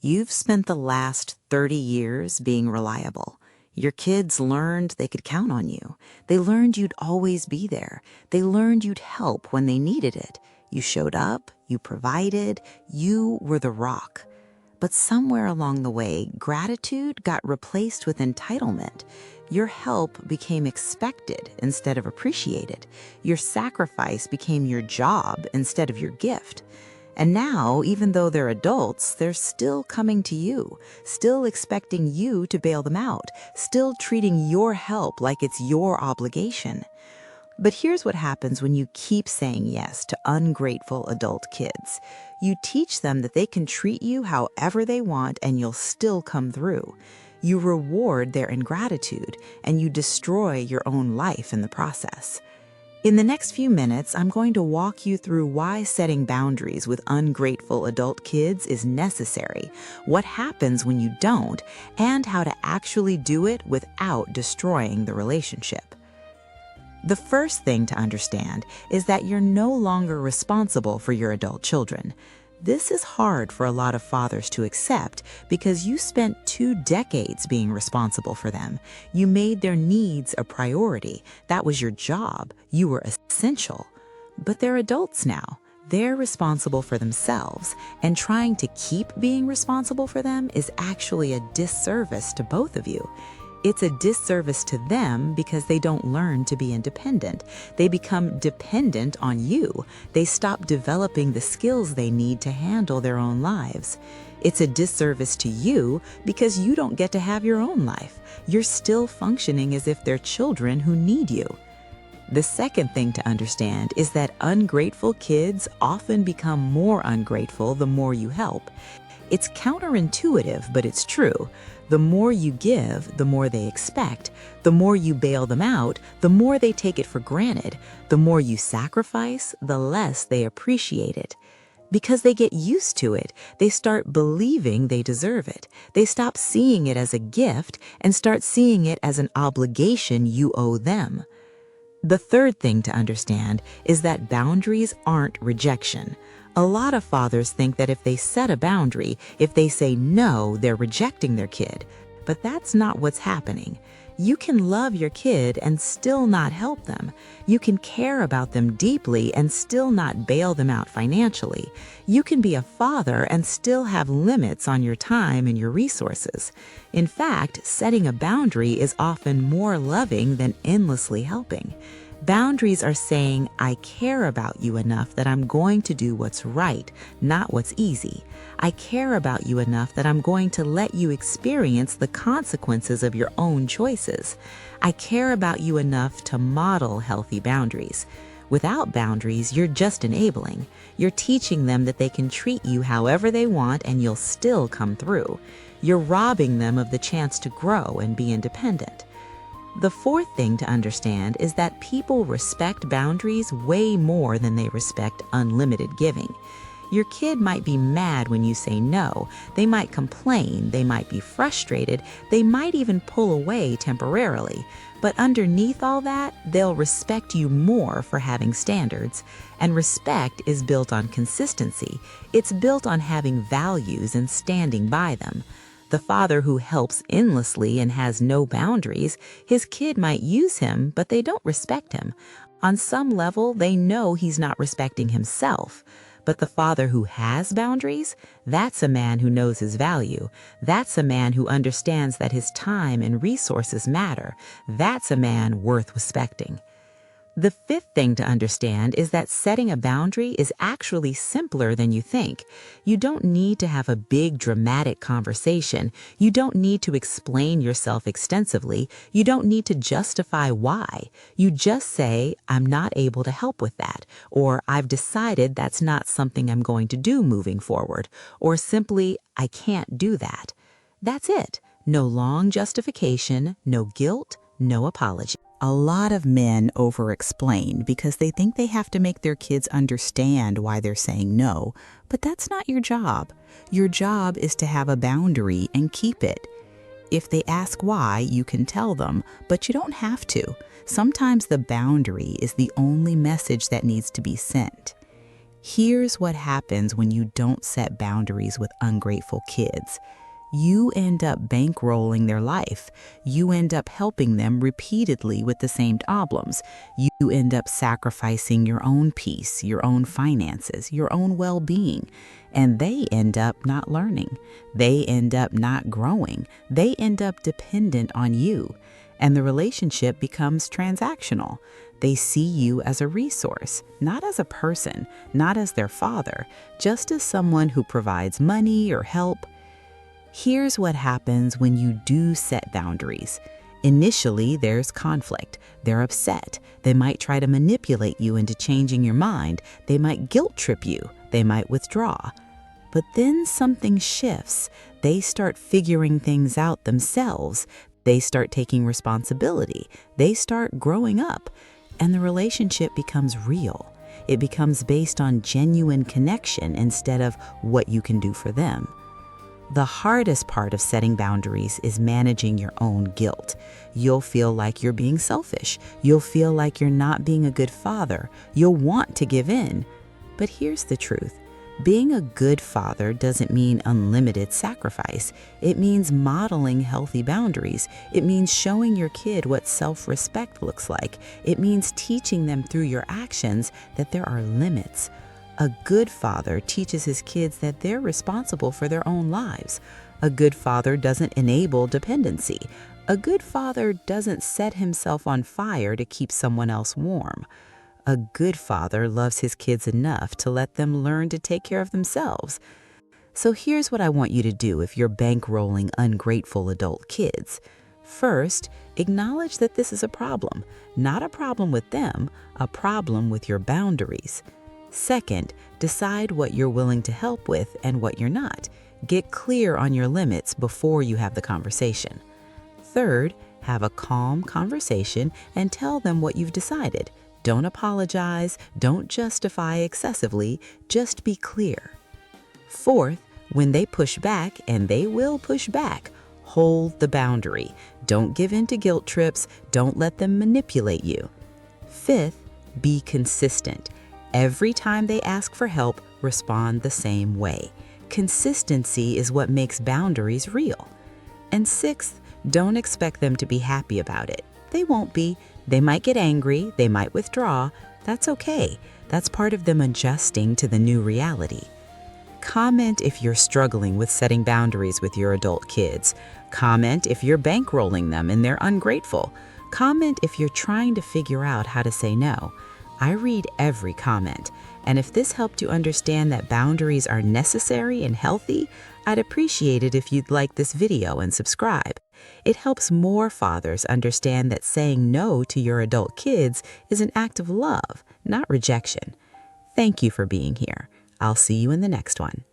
You've spent the last 30 years being reliable. Your kids learned they could count on you. They learned you'd always be there. They learned you'd help when they needed it. You showed up, you provided, you were the rock. But somewhere along the way, gratitude got replaced with entitlement. Your help became expected instead of appreciated. Your sacrifice became your job instead of your gift. And now, even though they're adults, they're still coming to you, still expecting you to bail them out, still treating your help like it's your obligation. But here's what happens when you keep saying yes to ungrateful adult kids. You teach them that they can treat you however they want and you'll still come through. You reward their ingratitude and you destroy your own life in the process. In the next few minutes, I'm going to walk you through why setting boundaries with ungrateful adult kids is necessary, what happens when you don't, and how to actually do it without destroying the relationship. The first thing to understand is that you're no longer responsible for your adult children. This is hard for a lot of fathers to accept because you spent 2 decades being responsible for them. You made their needs a priority. That was your job. You were essential. But they're adults now. They're responsible for themselves, and trying to keep being responsible for them is actually a disservice to both of you. It's a disservice to them because they don't learn to be independent. They become dependent on you. They stop developing the skills they need to handle their own lives. It's a disservice to you because you don't get to have your own life. You're still functioning as if they're children who need you. The second thing to understand is that ungrateful kids often become more ungrateful the more you help. It's counterintuitive, but it's true. The more you give, the more they expect. The more you bail them out, the more they take it for granted. The more you sacrifice, the less they appreciate it. Because they get used to it, they start believing they deserve it. They stop seeing it as a gift and start seeing it as an obligation you owe them. The third thing to understand is that boundaries aren't rejection. A lot of fathers think that if they set a boundary, if they say no, they're rejecting their kid. But that's not what's happening. You can love your kid and still not help them. You can care about them deeply and still not bail them out financially. You can be a father and still have limits on your time and your resources. In fact, setting a boundary is often more loving than endlessly helping. Boundaries are saying, I care about you enough that I'm going to do what's right, not what's easy. I care about you enough that I'm going to let you experience the consequences of your own choices. I care about you enough to model healthy boundaries. Without boundaries, you're just enabling. You're teaching them that they can treat you however they want and you'll still come through. You're robbing them of the chance to grow and be independent. The fourth thing to understand is that people respect boundaries way more than they respect unlimited giving. Your kid might be mad when you say no. They might complain. They might be frustrated. They might even pull away temporarily. But underneath all that, they'll respect you more for having standards. And respect is built on consistency. It's built on having values and standing by them. The father who helps endlessly and has no boundaries, his kid might use him, but they don't respect him. On some level, they know he's not respecting himself. But the father who has boundaries, that's a man who knows his value. That's a man who understands that his time and resources matter. That's a man worth respecting. The fifth thing to understand is that setting a boundary is actually simpler than you think. You don't need to have a big dramatic conversation. You don't need to explain yourself extensively. You don't need to justify why. You just say, I'm not able to help with that, or I've decided that's not something I'm going to do moving forward, or simply, I can't do that. That's it. No long justification, no guilt, no apology. A lot of men over-explain because they think they have to make their kids understand why they're saying no, but that's not your job. Your job is to have a boundary and keep it. If they ask why, you can tell them, but you don't have to. Sometimes the boundary is the only message that needs to be sent. Here's what happens when you don't set boundaries with ungrateful kids. You end up bankrolling their life. You end up helping them repeatedly with the same problems. You end up sacrificing your own peace, your own finances, your own well-being. And they end up not learning. They end up not growing. They end up dependent on you. And the relationship becomes transactional. They see you as a resource, not as a person, not as their father, just as someone who provides money or help. Here's what happens when you do set boundaries. Initially, there's conflict. They're upset. They might try to manipulate you into changing your mind. They might guilt trip you. They might withdraw. But then something shifts. They start figuring things out themselves. They start taking responsibility. They start growing up. And the relationship becomes real. It becomes based on genuine connection instead of what you can do for them. The hardest part of setting boundaries is managing your own guilt. You'll feel like you're being selfish. You'll feel like you're not being a good father. You'll want to give in. But here's the truth. Being a good father doesn't mean unlimited sacrifice. It means modeling healthy boundaries. It means showing your kid what self-respect looks like. It means teaching them through your actions that there are limits. A good father teaches his kids that they're responsible for their own lives. A good father doesn't enable dependency. A good father doesn't set himself on fire to keep someone else warm. A good father loves his kids enough to let them learn to take care of themselves. So here's what I want you to do if you're bankrolling ungrateful adult kids. First, acknowledge that this is a problem. Not a problem with them, a problem with your boundaries. Second, decide what you're willing to help with and what you're not. Get clear on your limits before you have the conversation. Third, have a calm conversation and tell them what you've decided. Don't apologize, don't justify excessively, just be clear. Fourth, when they push back, and they will push back, hold the boundary. Don't give in to guilt trips, don't let them manipulate you. Fifth, be consistent. Every time they ask for help, respond the same way. Consistency is what makes boundaries real. And sixth, don't expect them to be happy about it. They won't be. They might get angry, they might withdraw. That's okay. That's part of them adjusting to the new reality. Comment if you're struggling with setting boundaries with your adult kids. Comment if you're bankrolling them and they're ungrateful. Comment if you're trying to figure out how to say no. I read every comment, and if this helped you understand that boundaries are necessary and healthy, I'd appreciate it if you'd like this video and subscribe. It helps more fathers understand that saying no to your adult kids is an act of love, not rejection. Thank you for being here. I'll see you in the next one.